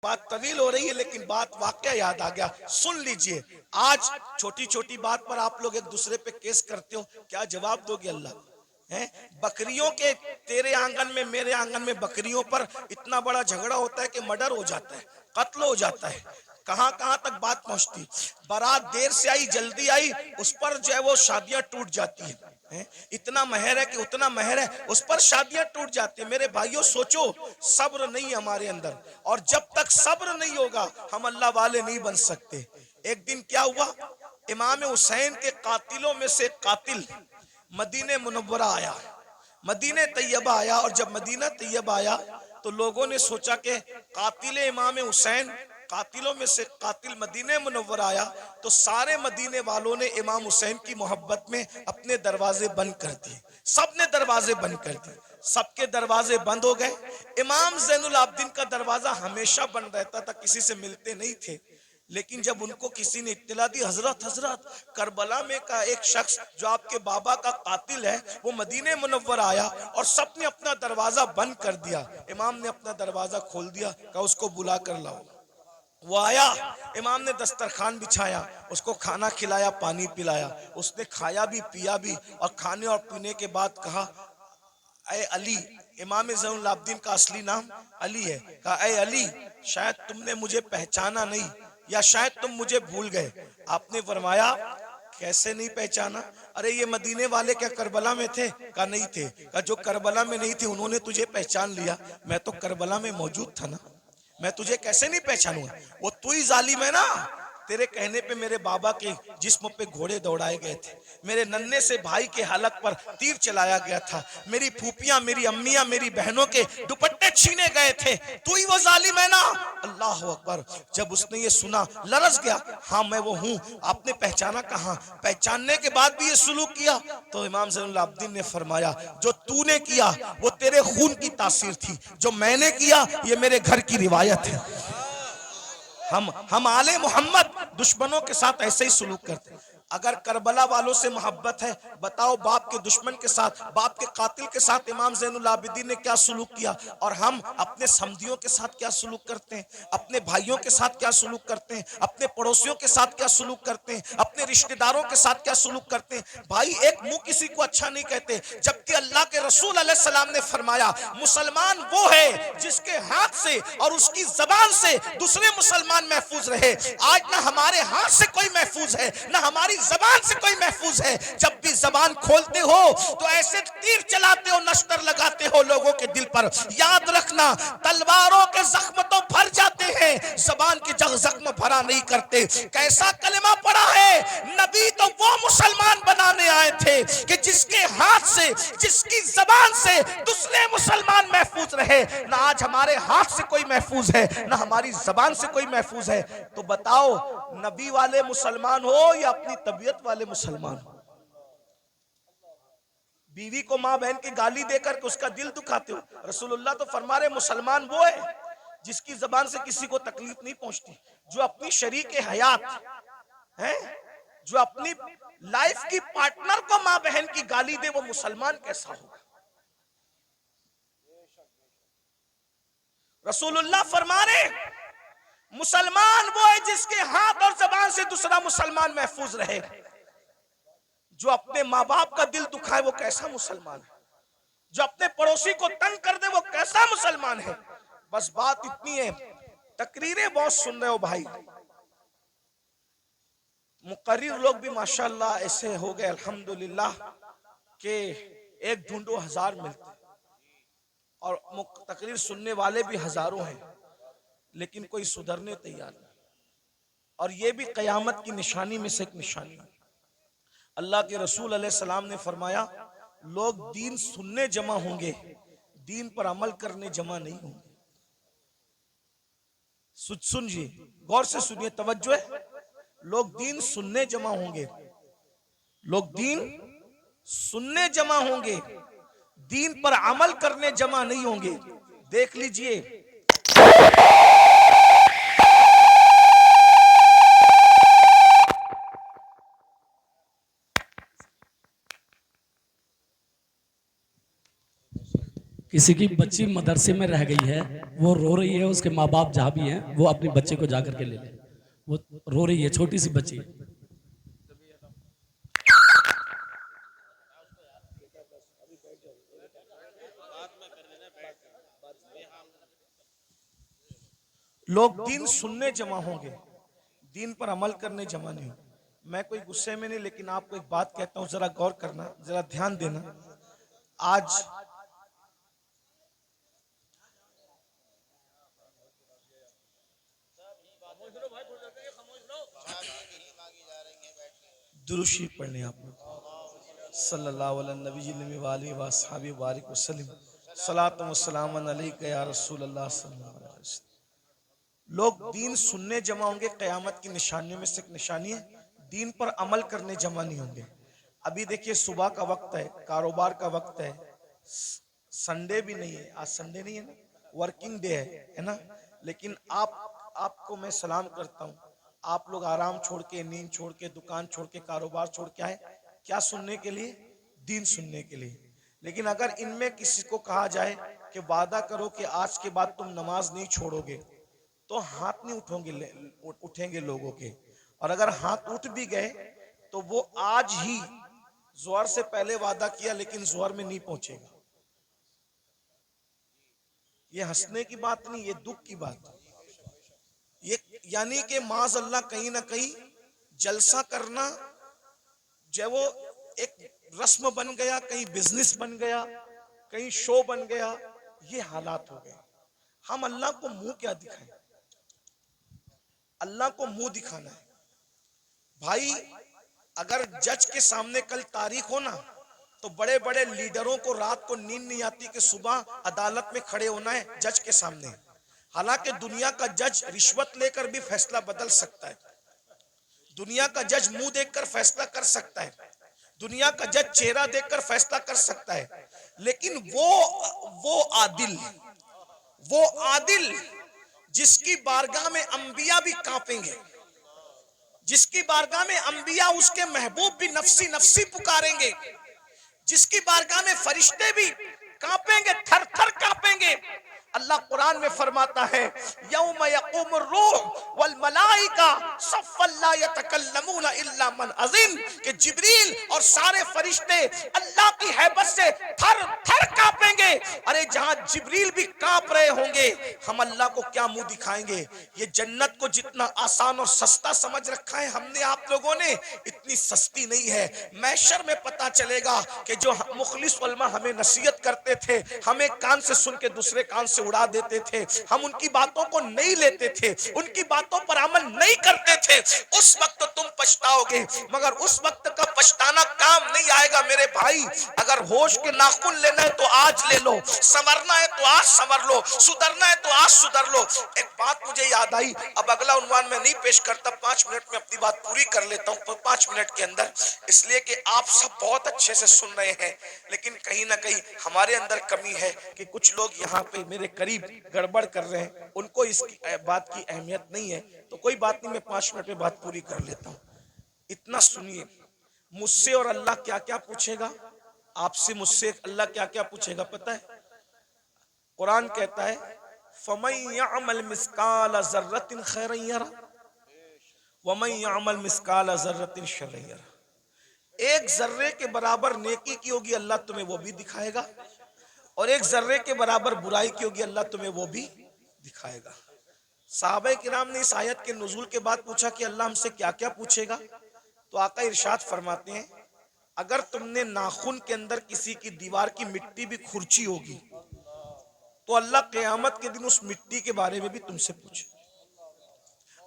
बात तवील हो रही है लेकिन बात वाकया याद आ गया, सुन लीजिए। आज छोटी छोटी बात पर आप लोग एक दूसरे पे केस करते हो, क्या जवाब दोगे अल्लाह को? हैं? बकरियों के, तेरे आंगन में मेरे आंगन में बकरियों पर इतना बड़ा झगड़ा होता है कि मर्डर हो जाता है, कत्ल हो जाता है। कहां कहां तक बात पहुंचती, बारात देर से आई जल्दी आई, उस पर जो है वो शादियां टूट जाती है। इतना महर है कि उतना महर है, उस पर शादियां टूट जाती है। मेरे भाइयों सोचो, सब्र नहीं हमारे अंदर, और जब तक सब्र नहीं होगा हम अल्लाह वाले नहीं बन सकते। एक दिन क्या हुआ, इमाम हुसैन के कातिलों में से कातिल मदीने मुनव्वरा आया, मदीने तैयबा आया। और जब मदीना तैयबा आया तो लोगों ने सोचा कि कातिल इमाम हुसैन, कातिलों में से कातिल मदीने मुनव्वरा आया, तो सारे मदीने वालों ने इमाम हुसैन की मोहब्बत में अपने दरवाजे बंद कर दिए। सबने दरवाजे बंद कर दिए, सबके दरवाजे बंद हो गए। इमाम जैनुल आबदीन का दरवाजा हमेशा बंद रहता था, किसी से मिलते नहीं थे। लेकिन जब उनको किसी ने इत्तला दी, हजरत हजरत करबला में का एक शख्स जो आपके बाबा का कातिल है वो मदीने मुनव्वर आया, और सबने अपना दरवाजा बंद कर दिया। इमाम ने अपना दरवाजा खोल दिया, कहा उसको बुला कर लाओ। वो आया, इमाम ने दस्तरखान बिछाया, उसको खाना खिलाया, पानी पिलाया, उसने खाया भी पिया भी, और खाने और पीने के बाद कहा, ऐ अली, इमाम ज़ैनुल आबदीन का असली नाम अली है, कहा ऐ अली, शायद तुमने मुझे पहचाना नहीं, या शायद तुम मुझे भूल गए। आपने फरमाया कैसे नहीं पहचाना? अरे ये मदीने वाले क्या करबला में थे? कहा नहीं थे। कहा जो करबला में नहीं थे उन्होंने तुझे पहचान लिया, मैं तो करबला में मौजूद था ना, मैं तुझे कैसे नहीं पहचानूंगा? वो तू ही जालिम है ना, तेरे कहने पे मेरे बाबा के जिस्म पे घोड़े दौड़ाए गए थे, मेरे नन्हे से भाई के हलक पर तीर चलाया गया था, मेरी फूफियां, मेरी अम्मियां, मेरी बहनों के दुपट्टे छीने गए थे, तू ही वो जालिम है ना। अल्लाह अकबर। जब उसने ये सुना लरज गया, हाँ मैं वो हूँ। आपने पहचाना कहाँ? पहचानने के बाद भी ये सुलूक किया? तो इमाम ज़ैनुल आबदीन ने फरमाया जो तूने किया वो तेरे खून की तासीर थी, जो मैंने किया ये मेरे घर की रिवायत है। हम आले मोहम्मद दुश्मनों के साथ ऐसे ही सुलूक करते हैं। अगर करबला वालों से मोहब्बत है, बताओ बाप के दुश्मन के साथ, बाप के कातिल के साथ इमाम ज़ैनुल आबिदीन ने क्या सुलूक किया, और हम अपने समधियों के साथ क्या सुलूक करते हैं, अपने भाइयों के साथ क्या सुलूक करते हैं, अपने पड़ोसियों के साथ क्या सुलूक करते हैं, अपने रिश्तेदारों के साथ क्या सुलूक करते हैं। भाई एक मुंह किसी को अच्छा नहीं कहते, जबकि अल्लाह के रसूल अलैहि सलाम ने फरमाया मुसलमान वो है जिसके हाथ से और उसकी जबान से दूसरे मुसलमान महफूज रहे। आज ना हमारे हाथ से कोई महफूज है, ना हमारी जबान से कोई महफूज है। जब भी जबान खोलते हो तो ऐसे तीर चलाते हो, नश्तर लगाते हो लोगों के दिल पर। याद रखना, तलवारों के जख्म तो भर जाते हैं, जबान के जख्म भरा नहीं करते। कैसा कलमा पड़ा है, नबी तो वो मुसलमान बनाने आए थे कि जिसके हाथ से, जिसकी जबान से दूसरे मुसलमान महफूज रहे। ना आज हमारे हाथ से कोई महफूज है, ना हमारी जबान से कोई महफूज है। तो बताओ नबी वाले मुसलमान हो या अपनी तबीयत वाले मुसलमान हो? बीवी को माँ बहन की गाली देकर के उसका दिल दुखाते हो। रसूलुल्लाह तो फरमा रहे मुसलमान वो है जिसकी जबान से किसी को तकलीफ नहीं पहुंचती, जो अपनी शरीक हयात है, जो अपनी लाइफ की पार्टनर को माँ बहन की गाली दे, वो मुसलमान कैसा होगा? रसूलुल्लाह फरमा रहे मुसलमान वो है जिसके हाथ और जबान से दूसरा मुसलमान महफूज रहे। जो अपने माँ बाप का दिल दुखाए वो कैसा मुसलमान है? जो अपने पड़ोसी को तंग कर दे वो कैसा मुसलमान है? बस बात इतनी है, तकरीरें बहुत सुन रहे हो भाई, मुकर्रिर लोग भी माशाल्लाह ऐसे हो गए अल्हम्दुलिल्लाह के एक ढूंढो हजार मिलते, और तकरीर सुनने वाले भी हजारों हैं, लेकिन कोई सुधरने तैयार नहीं। और ये भी कयामत की निशानी में से एक निशानी है। अल्लाह के रसूल अलैहि सलाम ने फरमाया लोग दीन सुनने जमा होंगे, दीन पर अमल करने जमा नहीं होंगे। सुनिए, गौर से सुनिए, तवज्जो है। लोग दीन सुनने जमा होंगे, लोग दीन सुनने जमा होंगे, दीन पर अमल करने जमा नहीं होंगे। देख लीजिए, किसी की बच्ची मदरसे में रह गई है, वो रो रही है, उसके माँ बाप जहाँ भी हैं वो अपने बच्चे को जा करके ले ले। वो रो रही है, छोटी सी बच्ची। लोग दीन सुनने जमा होंगे, दीन पर अमल करने जमा नहीं होंगे। मैं कोई गुस्से में नहीं, लेकिन आपको एक बात कहता हूं, जरा गौर करना, जरा ध्यान देना। आज दुरूशी पढ़ने आप लोग सल्लल्लाहु अलैहि वसल्लम बारिक वसल्लम सलात व सलाम अलैका या रसूल अल्लाह सल्लल्लाहु अलैहि वसल्लम। लोग दीन सुनने जमा होंगे, कयामत की निशानियों में से एक निशानी है, दीन पर अमल करने जमा नहीं होंगे। अभी देखिए सुबह का वक्त है, कारोबार का वक्त है, संडे भी नहीं है, आज संडे नहीं है ना, वर्किंग डे है ना। लेकिन आपको मैं सलाम करता हूँ, आप लोग आराम छोड़ के, नींद छोड़ के, दुकान छोड़ के, कारोबार छोड़ के आए, क्या सुनने के लिए? दीन सुनने के लिए। लेकिन अगर इनमें किसी को कहा जाए कि वादा करो कि आज के बाद तुम नमाज नहीं छोड़ोगे, तो हाथ नहीं उठेंगे लोगों के। और अगर हाथ उठ भी गए तो वो आज ही जोहर से पहले वादा किया, लेकिन जोहर में नहीं पहुंचेगा। ये हंसने की बात नहीं, ये दुख की बात है। ये यानी कि माज अल्लाह कहीं ना कहीं जलसा करना जो वो एक रस्म बन गया, कहीं बिजनेस बन गया, कहीं शो बन गया, ये हालात हो गए। हम अल्लाह को मुंह क्या दिखाएं? अल्लाह को मुंह दिखाना है भाई। अगर जज के सामने कल तारीख हो ना, तो बड़े बड़े लीडरों को रात को नींद नहीं आती कि सुबह अदालत में खड़े होना है जज के सामने। हालांकि दुनिया का जज रिश्वत लेकर भी फैसला बदल सकता है, दुनिया का जज मुंह देखकर फैसला कर सकता है, दुनिया का जज चेहरा देखकर फैसला कर सकता है, लेकिन वो आदिल जिसकी बारगाह में अंबिया भी कांपेंगे, जिसकी बारगाह में अंबिया उसके महबूब भी नफसी नफसी पुकारेंगे, जिसकी बारगाह में फरिश्ते भी कांपेंगे, थर थर कांपेंगे। अल्लाह कुरान में फरमाता है, यौम यक़ूमुर रूह वल मलाइका सफ़्फ़न ला यतकल्लमूना इल्ला मन अज़िन, कि जिब्रील और सारे फरिश्ते अल्लाह की हैबत से थर थर कांपेंगे। अरे जहां जिब्रील भी कांप रहे होंगे, हम अल्लाह को क्या मुंह दिखाएंगे? ये जन्नत को जितना आसान और सस्ता समझ रखा है हमने, आप लोगों ने, इतनी सस्ती नहीं है। मैशर में पता चलेगा कि जो मुखलिस उलमा हमें नसीहत करते थे, हमें कान से सुन के दूसरे कान से उड़ा देते थे, हम उनकी बातों को नहीं लेते थे, उनकी बातों पर अमल नहीं करते थे, उस वक्त तुम पछताओगे। मगर उस वक्त का पछताना काम नहीं आएगा मेरे भाई। अगर होश के नाखून लेना है तो आज ले लो, संवरना है तो आज संवर लो, सुधरना है तो आज सुधर लो। एक बात मुझे याद आई, अब अगला उन्वान में नहीं पेश करता, 5 मिनट में अपनी बात पूरी कर लेता हूँ 5 मिनट के अंदर, इसलिए कि आप सब बहुत अच्छे से सुन रहे हैं, लेकिन कहीं ना कहीं हमारे अंदर कमी है कि कुछ लोग यहाँ पे मेरे करीब गड़बड़ कर रहे हैं, उनको इसकी बात की अहमियत नहीं है। तो कोई बात नहीं, मैं 5 मिनट में बात पूरी कर लेता हूँ। इतना सुनिए, मुझसे और अल्लाह क्या क्या पूछेगा, आपसे मुझसे अल्लाह क्या क्या पूछेगा पता है? कुरान कहता है, फमन यअमल मिस्काल ज़र्रतिन खैरन यरा वमन यअमल मिस्काल ज़र्रतिन शर्रन यरा। एक जर्रे के बराबर नेकी की होगी, अल्लाह तुम्हें वो भी दिखाएगा, और एक जर्रे के बराबर बुराई की होगी, अल्लाह तुम्हें वो भी दिखाएगा। साहबे किराम ने इस आयत के नुज़ूल के बाद पूछा कि अल्लाह हमसे क्या क्या पूछेगा, तो आका इरशाद फरमाते हैं, अगर तुमने नाखून के अंदर किसी की दीवार की मिट्टी भी खुरची होगी, तो अल्लाह क़यामत के दिन उस मिट्टी के बारे में भी तुमसे पूछे।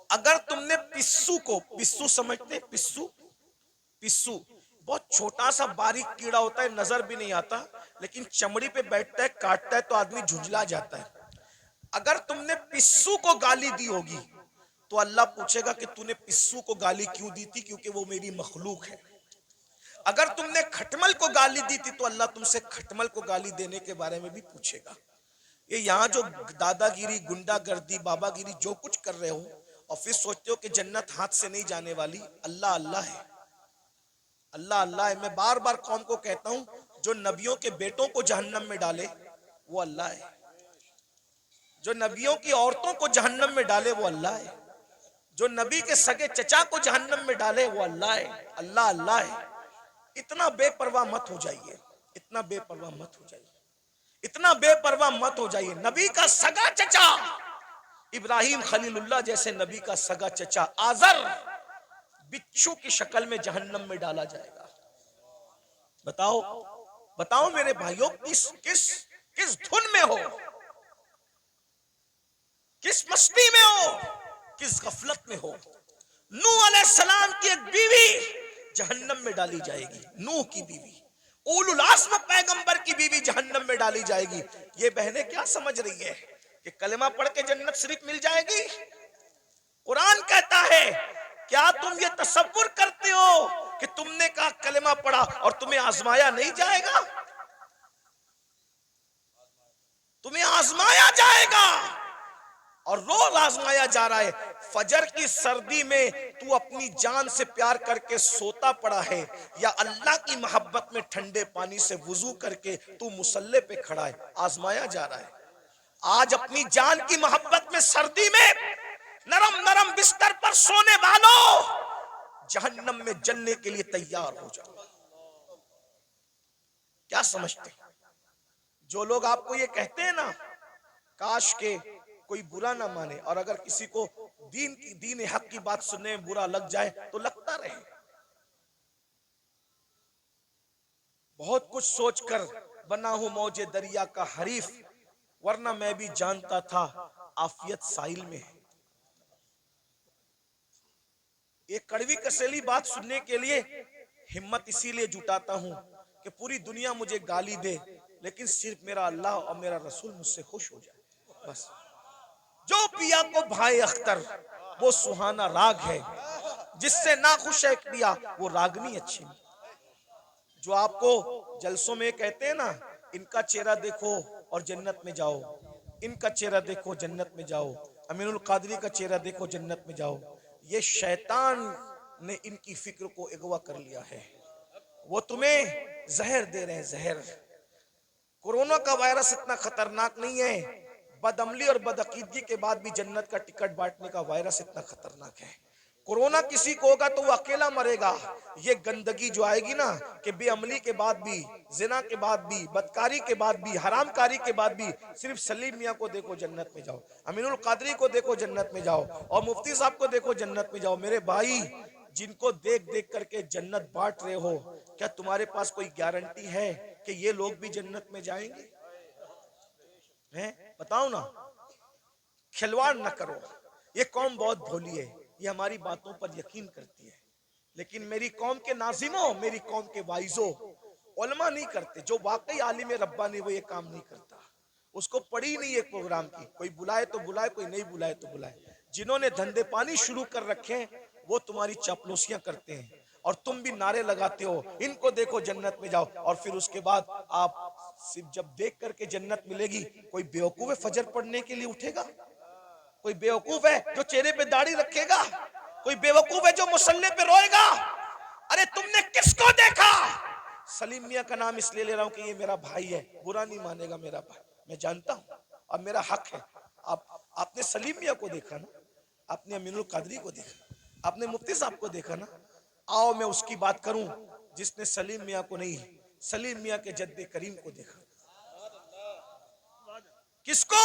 अगर तुमने पिस्सू को, पिस्सू समझते, पिस्सू, पिस्सू बहुत छोटा सा बारीक कीड़ा होता है, नजर भी नहीं आता, लेकिन चमड़ी पे बैठता है, काटता है तो आदमी झुंझला जाता है। अगर तुमने पिस्सू को गाली दी होगी, तो अल्लाह पूछेगा कि तूने पिस्सू को गाली क्यों दी थी, क्योंकि वो मेरी मखलूक है। अगर तुमने खटमल को गाली दी थी, तो अल्लाह तुमसे खटमल को गाली देने के बारे में भी पूछेगा। ये यहाँ जो दादागिरी, गुंडागर्दी, बाबागिरी जो कुछ कर रहे हो, और फिर सोचते हो कि जन्नत हाथ से नहीं जाने वाली, अल्लाह अल्लाह है, अल्लाह अल्लाह है। मैं बार बार कौम को कहता हूं, जो नबियों के बेटों को जहन्नम में डाले वो अल्लाह है। जो नबियों की औरतों को जहन्नम में डाले वो अल्लाह है। जो नबी के सगे चचा को जहन्नम में डाले वो अल्लाह है। अल्लाह अल्लाह है। इतना बेपरवाह मत हो जाइए, इतना बेपरवाह मत हो जाइए, इतना बेपरवाह मत हो जाइए। नबी का सगा चचा इब्राहिम खलीलुल्लाह जैसे नबी का सगा चचा आजर बिच्छू की शक्ल में जहन्नम में डाला जाएगा। बताओ बताओ मेरे भाइयों, किस किस किस धुन में हो, किस मस्ती में हो, किस गफलत में हो। नूह अलैहिस्सलाम की एक बीवी जहन्नम में डाली जाएगी। नूह की बीवी, उलुल आज़्म पैगंबर की बीवी जहन्नम में डाली जाएगी। ये बहनें क्या समझ रही है कि कलमा पढ़ के जन्नत शरीफ मिल जाएगी? कुरान कहता है, क्या तुम ये तसव्वुर करते हो कि तुमने कहा कलमा पढ़ा और तुम्हें आजमाया नहीं जाएगा? तुम्हें आजमाया जाएगा और रोज आजमाया जा रहा है। फजर की सर्दी में तू अपनी जान से प्यार करके सोता पड़ा है, या अल्लाह की मोहब्बत में ठंडे पानी से वुजू करके तू मुसल्ले पे खड़ा है, आजमाया जा रहा है। आज अपनी जान की मोहब्बत में सर्दी में नरम नरम बिस्तर पर सोने वालों, जहन्नम में जलने के लिए तैयार हो जाओ। क्या समझते? जो लोग आपको ये कहते हैं ना, काश के कोई बुरा ना माने, और अगर किसी को दीन हक की बात सुनने में बुरा लग जाए तो लगता रहे। बहुत कुछ सोचकर बना हूं मौजे दरिया का हरीफ, वरना मैं भी जानता था आफियत साहिल में है। एक कड़वी कसेली बात सुनने के लिए हिम्मत इसीलिए जुटाता हूं कि पूरी दुनिया मुझे गाली दे, लेकिन सिर्फ मेरा अल्लाह और मेरा रसूल मुझसे खुश हो जाए बस। जो पिया को भाई अख्तर वो सुहाना राग है, जिससे ना खुश है पिया वो रागनी अच्छी। जो आपको जलसों में कहते हैं ना, इनका चेहरा देखो और जन्नत में जाओ, इनका चेहरा देखो जन्नत में जाओ, अमीनुल कादरी का चेहरा देखो जन्नत में जाओ, ये शैतान ने इनकी फिक्र को अगवा कर लिया है। वो तुम्हें जहर दे रहे हैं, जहर। कोरोना का वायरस इतना खतरनाक नहीं है, बदअमली और बदअकीदगी के बाद भी जन्नत का टिकट बांटने का वायरस इतना खतरनाक है। कोरोना किसी को होगा तो वो अकेला मरेगा। ये गंदगी जो आएगी ना, कि बेअमली के बाद भी, जिना के बाद भी, बदकारी के बाद भी, हरामकारी के बाद भी सिर्फ सलीम मियाँ को देखो जन्नत में जाओ, अमीनुल कादरी को देखो जन्नत में जाओ, और मुफ्ती साहब को देखो जन्नत में जाओ। मेरे भाई, जिनको देख देख करके जन्नत बांट रहे हो, क्या तुम्हारे पास कोई गारंटी है कि ये लोग भी जन्नत में जाएंगे? हैं? बताओ ना। खिलवाड़ न करो। ये कौम बहुत भोली है, ये हमारी बातों पर यकीन करती है, लेकिन मेरी कौम के नाजिमों, मेरी कौम के वाइजों, उलमा नहीं करते। जो वाकई आलिम रब्बानी वो ये काम नहीं करता। उसको पड़ी नहीं है प्रोग्राम की, कोई बुलाए तो बुलाए, कोई नहीं बुलाए तो बुलाए। जिन्होंने धंधे पानी शुरू कर रखे हैं वो तुम्हारी चापलूसियां करते हैं, और तुम भी नारे लगाते हो इनको देखो जन्नत में जाओ, और फिर उसके बाद आप सिर्फ जब देख करके जन्नत मिलेगी, कोई बेवकूफ है फजर पढ़ने के लिए उठेगा? कोई बेवकूफ है जो चेहरे पे दाढ़ी रखेगा? कोई बेवकूफ है जो मुसल्ले पे रोएगा? अरे तुमने किसको देखा? सलीम मियां का नाम इसलिए ले रहा हूं कि ये मेरा भाई है, बुरा नहीं मानेगा मेरा भाई, मैं जानता हूं और मेरा हक है। आपने सलीम मियां को देखा ना, आपने अमीनुल कादरी को देखा, आपने मुफ्ती साहब को देखा ना। आओ मैं उसकी बात करूं जिसने सलीम मियां को नहीं, सलीम मियां के जद्दे करीम को देखा। किसको?